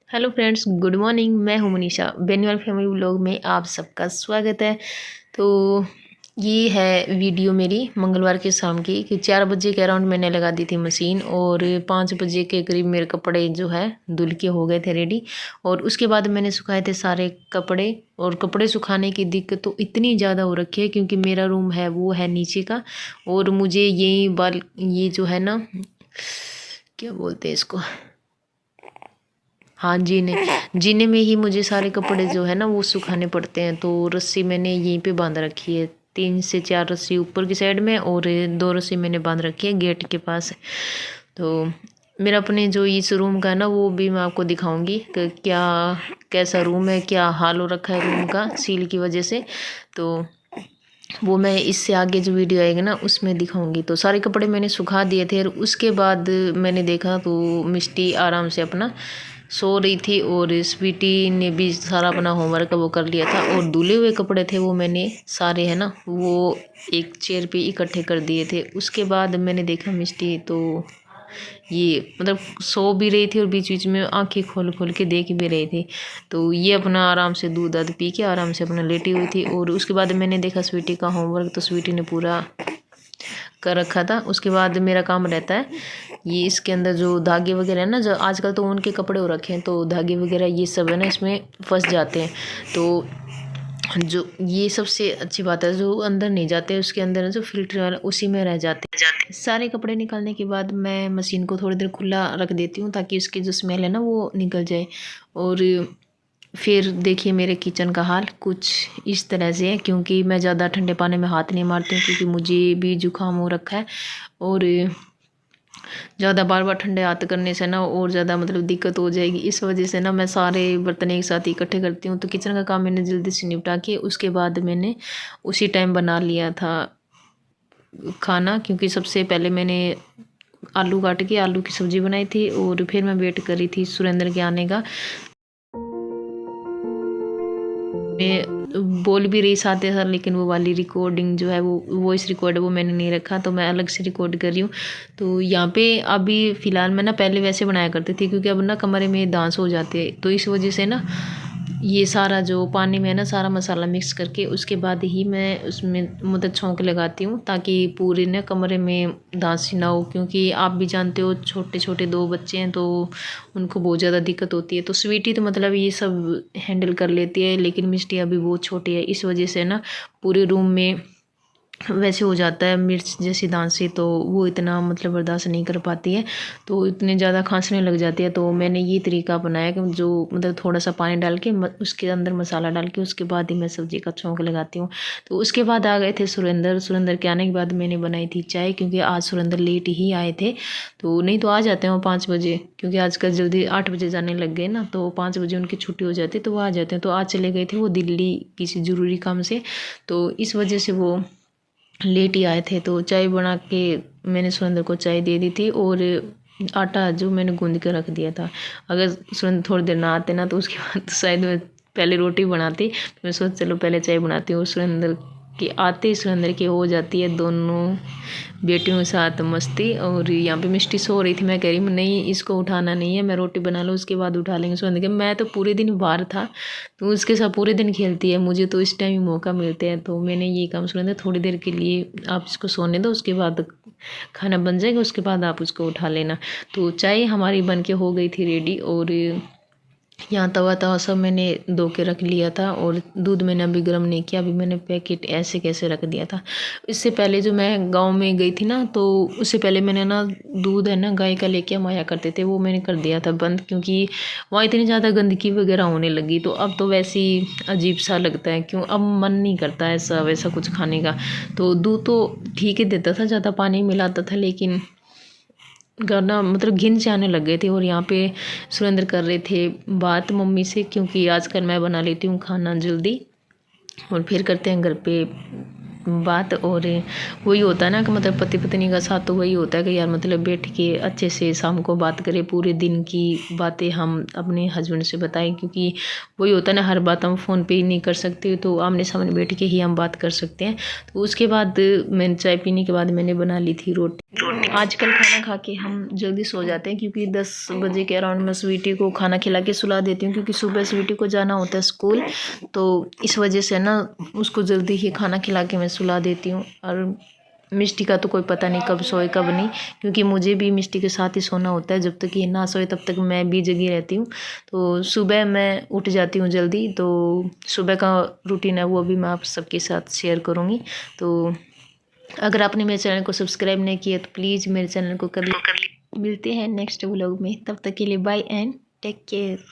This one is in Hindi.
Hello friends, good morning. मैं हूं मनीषा। बेनीवाल फैमिली व्लॉग में आप सबका स्वागत है। तो ये है वीडियो मेरी मंगलवार के शाम की कि 4 बजे के अराउंड मैंने लगा दी थी मशीन और 5 बजे के करीब मेरे कपड़े जो है धुल के हो गए थे रेडी। और उसके बाद मैंने सुखाए थे सारे कपड़े। और कपड़े सुखाने की दिक्कत तो इतनी ज़्यादा हो रखी है क्योंकि मेरा रूम है वो है नीचे का। और मुझे यही बाल ये जो है ना, क्या बोलते हैं इसको, हाँ, जीने में ही मुझे सारे कपड़े जो है ना वो सुखाने पड़ते हैं। तो रस्सी मैंने यहीं पे बांध रखी है, 3 से 4 रस्सी ऊपर की साइड में और 2 रस्सी मैंने बांध रखी है गेट के पास। तो मेरा अपने जो इस रूम का है ना वो भी मैं आपको दिखाऊंगी कि क्या कैसा रूम है, क्या हाल हो रखा है रूम का सील की वजह से। तो वो मैं इससे आगे जो वीडियो आएगी ना उसमें दिखाऊंगी। तो सारे कपड़े मैंने सुखा दिए थे और उसके बाद मैंने देखा तो मिष्टी आराम से अपना सो रही थी और स्वीटी ने भी सारा अपना होमवर्क वो कर लिया था। और धुले हुए कपड़े थे वो मैंने सारे है ना वो एक चेयर पे इकट्ठे कर दिए थे। उसके बाद मैंने देखा मिष्टी तो ये मतलब सो भी रही थी और बीच बीच में आंखें खोल खोल के देख भी रही थी। तो ये अपना आराम से दूध दाद पी के आराम से अपना लेटी हुई थी। और उसके बाद मैंने देखा स्वीटी का होमवर्क, तो स्वीटी ने पूरा कर रखा था। उसके बाद मेरा काम रहता है ये इसके अंदर जो धागे वगैरह है ना, जो आजकल तो उनके कपड़े हो रखे हैं तो धागे वगैरह ये सब है ना इसमें फंस जाते हैं। तो जो ये सबसे अच्छी बात है, जो अंदर नहीं जाते उसके अंदर जो फिल्टर वाला उसी में रह जाते हैं। सारे कपड़े निकालने के बाद मैं मशीन को थोड़ी देर खुला रख देती हूँ ताकि उसकी जो स्मेल है ना वो निकल जाए। और फिर देखिए मेरे किचन का हाल कुछ इस तरह से है क्योंकि मैं ज़्यादा ठंडे पानी में हाथ नहीं मारती हूँ क्योंकि मुझे भी जुकाम हो रखा है। और ज़्यादा बार बार ठंडे हाथ करने से ना और ज़्यादा मतलब दिक्कत हो जाएगी। इस वजह से ना मैं सारे बर्तन एक साथ इकट्ठे करती हूँ। तो किचन का काम मैंने जल्दी से निपटा के उसके बाद मैंने उसी टाइम बना लिया था खाना। क्योंकि सबसे पहले मैंने आलू काट के आलू की सब्ज़ी बनाई थी और फिर मैं वेट कर रही थी सुरेंद्र के आने का। मैं बोल भी रही साथ साथ लेकिन वो वाली रिकॉर्डिंग जो है वो वॉइस रिकॉर्ड वो मैंने नहीं रखा, तो मैं अलग से रिकॉर्ड कर रही हूँ। तो यहाँ पे अभी फ़िलहाल मैं ना पहले वैसे बनाया करती थी क्योंकि अब ना कमरे में डांस हो जाते हैं तो इस वजह से ना ये सारा जो पानी में है ना सारा मसाला मिक्स करके उसके बाद ही मैं उसमें मतलब छौंक लगाती हूँ ताकि पूरे ना कमरे में दांसी ना हो। क्योंकि आप भी जानते हो छोटे छोटे 2 बच्चे हैं तो उनको बहुत ज़्यादा दिक्कत होती है। तो स्वीटी तो मतलब ये सब हैंडल कर लेती है लेकिन मिष्टी अभी बहुत छोटी है, इस वजह से ना पूरे रूम में वैसे हो जाता है मिर्च जैसी दांसी। तो वो इतना मतलब बर्दाश्त नहीं कर पाती है तो इतने ज़्यादा खांसने लग जाती है। तो मैंने ये तरीका अपनाया कि जो मतलब थोड़ा सा पानी डाल के उसके अंदर मसाला डाल के उसके बाद ही मैं सब्ज़ी का छौंक लगाती हूँ। तो उसके बाद आ गए थे सुरेंद्र के आने के बाद मैंने बनाई थी चाय क्योंकि आज सुरेंद्र लेट ही आए थे। तो नहीं तो आ जाते हैं वो 5 बजे क्योंकि आजकल जल्दी 8 बजे जाने लग गए ना, तो 5 बजे उनकी छुट्टी हो जाती है तो वो आ जाते हैं। तो आज चले गए थे वो दिल्ली किसी ज़रूरी काम से, तो इस वजह से वो लेट ही आए थे। तो चाय बना के मैंने सुरेंद्र को चाय दे दी थी और आटा जो मैंने गूंद के रख दिया था। अगर सुरेंद्र थोड़ी देर ना आते ना तो उसके बाद तो शायद मैं पहले रोटी बनाती। मैं सोच चलो पहले चाय बनाती हूँ। सुरेंद्र के आते ही सुरेंद्र की हो जाती है दोनों बेटियों के साथ मस्ती। और यहाँ पे मिष्टी सो रही थी, मैं कह रही नहीं इसको उठाना नहीं है, मैं रोटी बना लूँ उसके बाद उठा लेंगे सुरेंद्र के। मैं तो पूरे दिन बाहर था तो उसके साथ पूरे दिन खेलती है, मुझे तो इस टाइम ही मौका मिलते हैं। तो मैंने ये काम सुरेंद्र थोड़ी देर के लिए आप इसको सोने दो, उसके बाद खाना बन जाएगा उसके बाद आप उसको उठा लेना। तो चाय हमारी बन के हो गई थी रेडी और यहाँ तवा सब मैंने धो के रख लिया था और दूध मैंने अभी गर्म नहीं किया, अभी मैंने पैकेट ऐसे कैसे रख दिया था। इससे पहले जो मैं गांव में गई थी ना तो उससे पहले मैंने ना दूध है ना गाय का लेके हम आया करते थे, वो मैंने कर दिया था बंद क्योंकि वहाँ इतनी ज़्यादा गंदगी वगैरह होने लगी। तो अब तो वैसे ही अजीब सा लगता है, क्यों अब मन नहीं करता ऐसा वैसा कुछ खाने का। तो दूध तो ठीक ही देता था, ज़्यादा पानी मिलाता था लेकिन करना मतलब घिन से आने लग गए थे। और यहाँ पे सुरेंद्र कर रहे थे बात मम्मी से क्योंकि आजकल मैं बना लेती हूँ खाना जल्दी और फिर करते हैं घर पे बात। और वही होता है ना कि मतलब पति पत्नी का साथ तो वही होता है कि यार मतलब बैठ के अच्छे से शाम को बात करें, पूरे दिन की बातें हम अपने हस्बैंड से बताएं, क्योंकि वही होता है ना, हर बात हम फ़ोन पे ही नहीं कर सकते, तो आमने सामने बैठ के ही हम बात कर सकते हैं। तो उसके बाद मैंने चाय पीने के बाद मैंने बना ली थी रोटी। आजकल खाना खा के हम जल्दी सो जाते हैं, क्योंकि 10 बजे के अराउंड मैं स्वीटी को खाना खिला के सुला देती हूँ, क्योंकि सुबह स्वीटी को जाना होता है स्कूल, तो इस वजह से ना उसको जल्दी ही खाना खिला के मैं सुला देती हूँ। और मिष्टी का तो कोई पता नहीं कब सोए कब नहीं, क्योंकि मुझे भी मिष्टी के साथ ही सोना होता है, जब तक ये ना सोए तब तक मैं भी जगी रहती हूँ। तो सुबह मैं उठ जाती हूँ जल्दी, तो सुबह का रूटीन है वो भी मैं आप सबके साथ शेयर करूँगी। तो अगर आपने मेरे चैनल को सब्सक्राइब नहीं किया तो प्लीज़ मेरे चैनल को कर मिलते हैं नेक्स्ट व्लॉग में, तब तक के लिए बाय एंड टेक केयर।